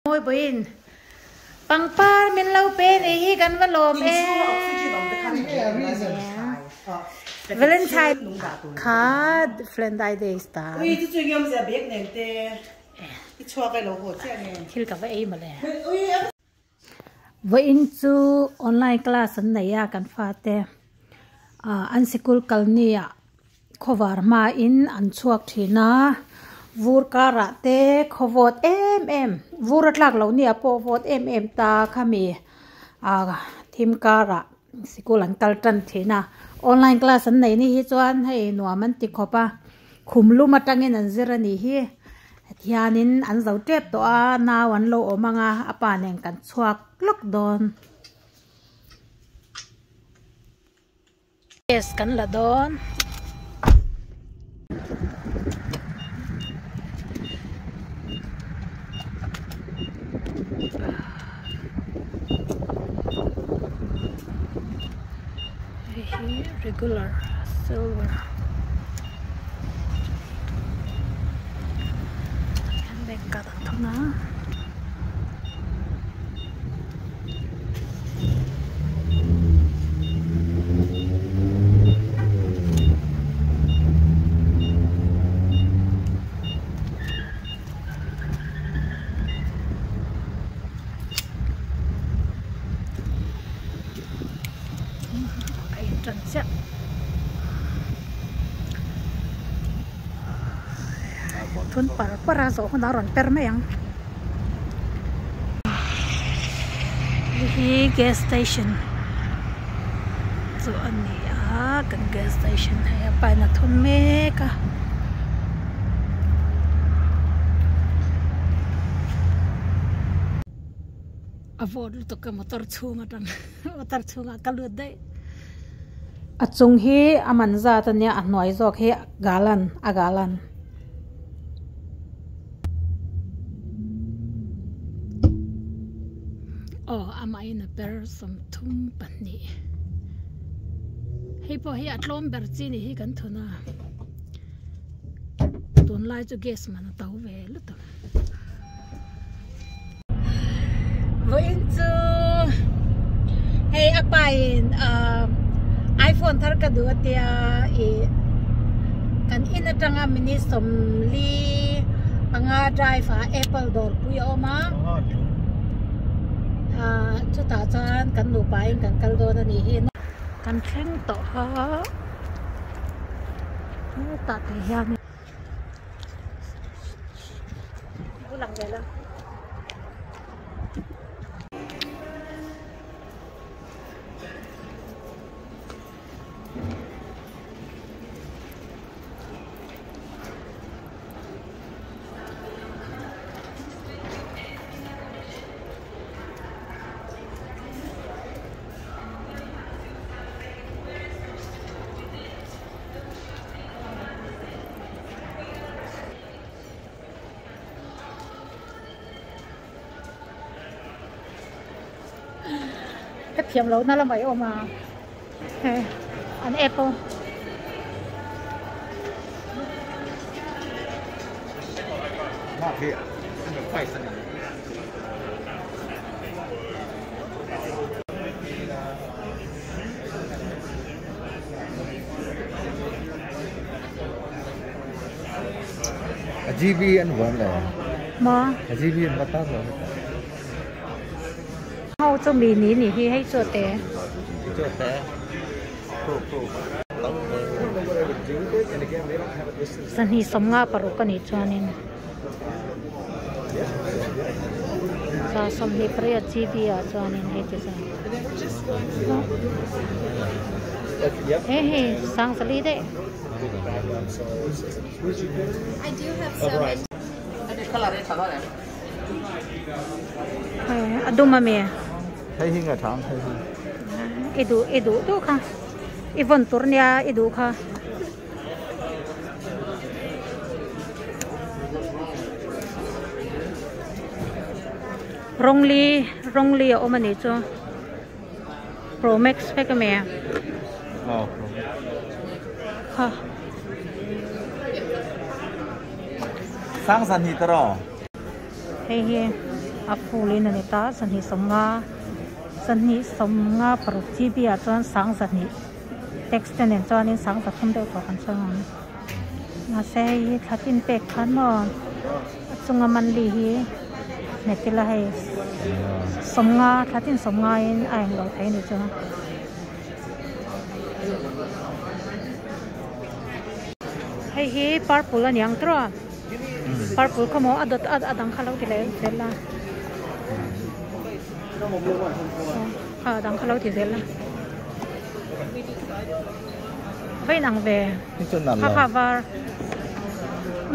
Ôi bìn bằng pa mình lâu bên ấy gần vào lồm Valentine card Valentine Day star. Ui, tôi chơi game giờ biết nè, cái chua cái lỗ hột chứ nè. Khi cả vậy mà lẽ. Vậy chú online class này à kan phát te. An school kalnia cover ma in an chuak thina vur kara te khovot em vurat lak lo nia po vot em ta khami thim kara school an kaltan thina online class an nei ni hi chuan hei nuaman ti khopa khumlu matangin an zira ni hi thianin an zo tep to a na wan lo omanga apa neng kan chuak lok don yes kan la don regular silver and then got a tuna thun para so khona ron per me yang hi gas station so ani kan gas station hai pa na thun me ka avoid to ka motor chunga tan motor chunga kalut dai achung hi amanza tanya anoi jok he agalan oh amai na per som thum pani hei po hi atlom ber chi ni hi kan thuna ton lai chu gas man tau ve lu to voin chu hei apain iPhone thar ka du tia e kan in atanga mini som li anga drive Apple door pu yo ma chu ta chan kan nu pai kan kal do na ni hin kan thleng to ha ta te hian ulang vela cái phiền lâu nó là mấy ôm mà ăn Apple mọc hiện phải sẵn GB ăn vốn là mà GB ăn bắt rồi hậu cho mì ní nỉ hi hay chuột té san hi somnga paru ka ni chuanin sa som hi priya chi bia chuanin he chi sa he sang sali de I do have some. aduma me thấy hình ở trong thấy edu tu kha event turnia edu kha wrongly o mani cho Pro Max pe ka me ha sang sân hi tro he a fulin ani ta sanhi somnga paru GB a chuan sang zani text nen chuan in sang zathum deuh to kan chang na se hi thatin pek khan mo chunga man li hi netila hai somnga thatin somnga in aeng lo thai ni chu hei hi purple an yang tro purple kamo adang khalo ti le sela adang khalo ti sela vai nang ve kha var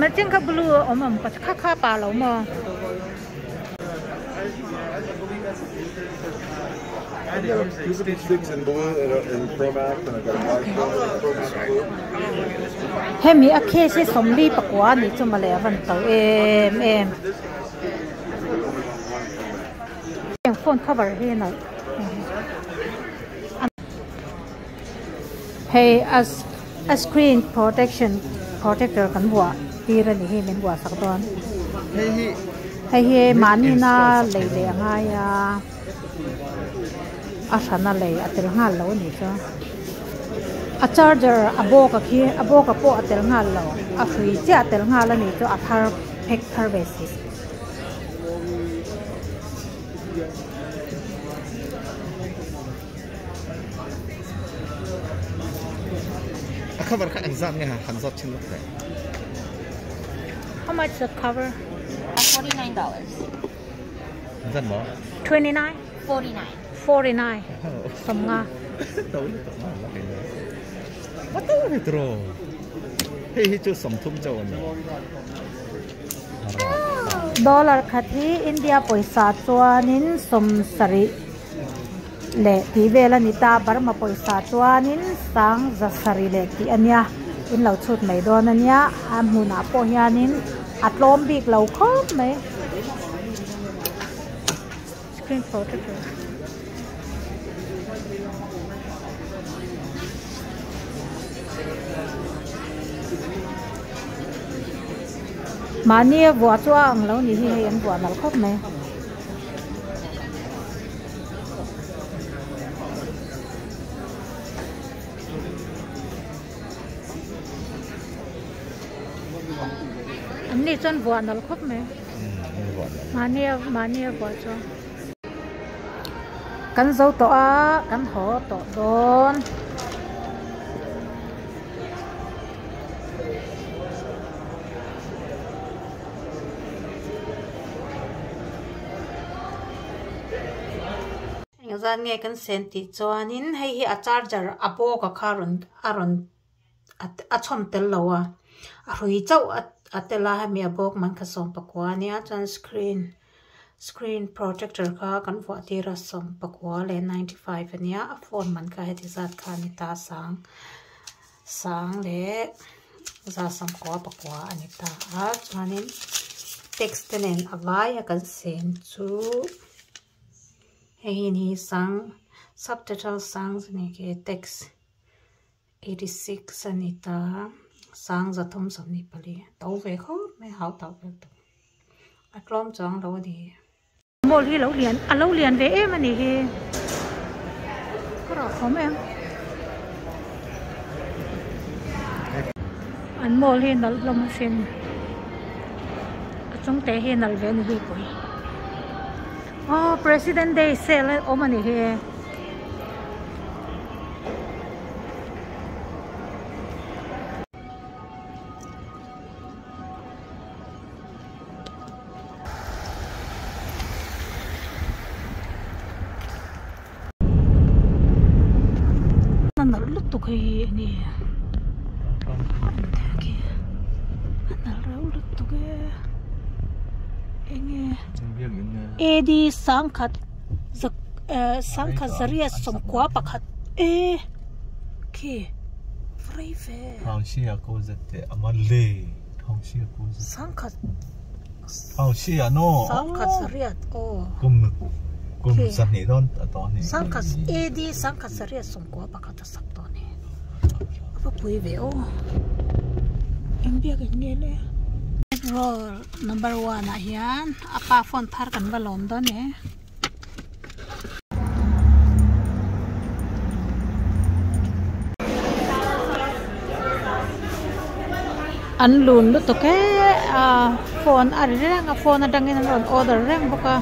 ma ching ka blue omam pa kha pa lo mo I got a puberty sticks in blue and Promax, and I got a white Promax blue. Hemi a case somli pakwa ni chumale ran to em phone cover he na hey as a screen protector kan bua tira ni he men bua sak don hey mani na le nga ya asana le atel nga lo ni cha a charger aboka po atel nga lo a free cha atel nga la ni to a thar pek thar basis a cover ka exam nga hanzot chin lok how much the cover $49. zan mo 29 49 somnga tàu ma la kai lo what tàu ni tro hei hi chu som thum chaw ni dollar khathi India paisa chuanin som sari le ti vela ni ta Burma paisa chuanin sang za sari le ti ania in lo chut mai don ania amuna po hianin atlom bik lo khop mai screen protector mania vua chuang lo ni hi an vua nal khop mai an ni chon vua nal khop mai mania vua chuang kan zo to a kan ho to don zan nge kan senti chuanin hei hi a charger apo ka kharun aron a chom tel lawa a hui chau atela ha mi abok man kha som pakwa nia chan screen protector ka kan vo tira som pakwa le 95 ania a phone man ka he zat kha ni ta sang le za sam ko pakwa ani ta a chanin text nen avaya kan sen chu hei ni sang subtitle songs ni ke text 86 anita sang zathum samni pali tau ve kho me hau tau ve to atlom chang lo di mol hi lo lian ve em ani hi kro khom em an mol hi nal lom sin chung te hi nal ve ni hi pui oh President Day sale o mani he nal lutu kai ni nal rau lutu ke enge edi sangkhat zaria somkwa pakhat ki free fe Thangshia ko zate amalle Thangshia ko sangkhat Thangshia no sangkhat zaria o kum sani don atoni sangkhat edi sangkhat zaria somkwa pakhat saktoni apa pui ve o embia ke ngele roll number 1 ah hian apa phone thar kan balom do ne an lun lu to ke phone ari reng a phone adangin an order reng boka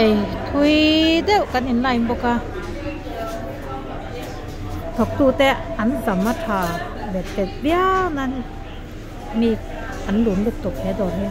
ei thui deuh kan in line boka thok tu te an zamma tha bet te bia nan mi an lun lu to ke do ne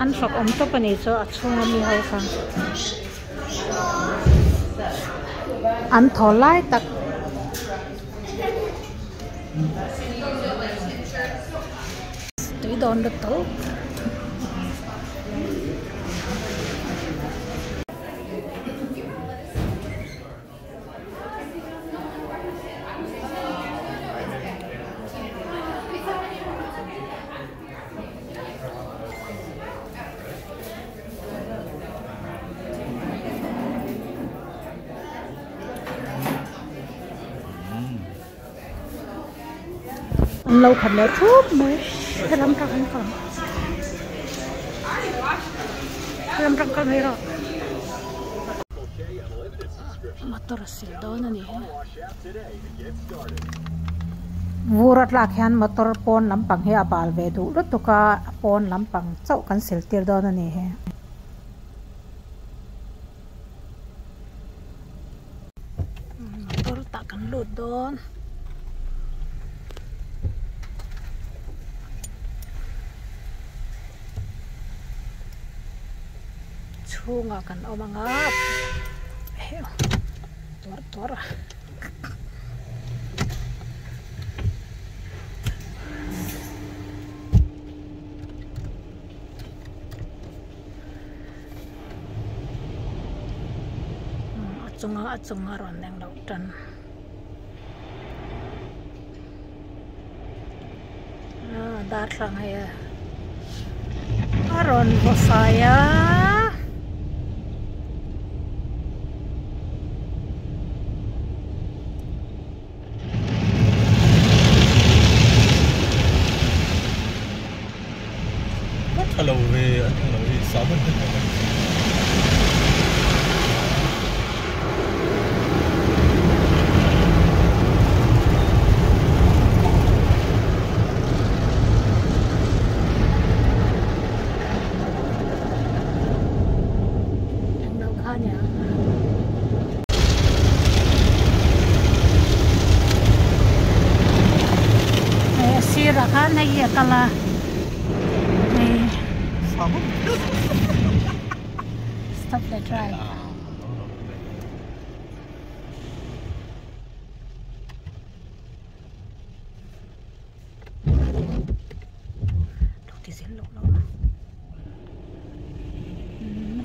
an shop om to pani cho achunga mi hoi khang an tholai tak tui don được to lâu khẩn lẽ thuốc mới thế làm răng anh còn làm răng con này rồi motor sil đó nè vurat lakhian motor pon lampang he abal ve du lut tuka pon lampang chau kan sil tir do nè he motor ta kan lut don chunga kan omanga heo tor achunga ron neng lo tan dar sang he aron bosaya hello về sáu mươi kan ya kala stop the drive di sini lo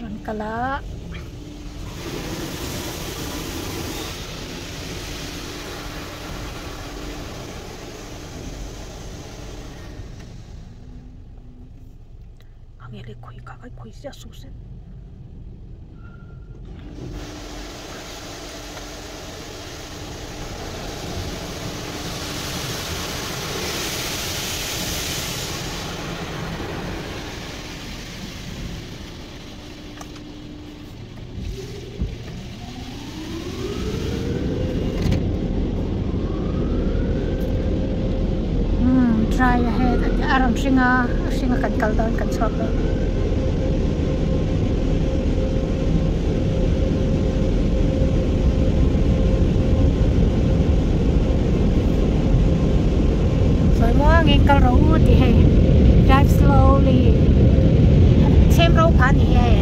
ran kala nghe lấy khuấy cả cái khuấy ra sụt sen try ahead at aram singa kan kaldon kan chop cái road thì hay drive slowly xem road pan thì hay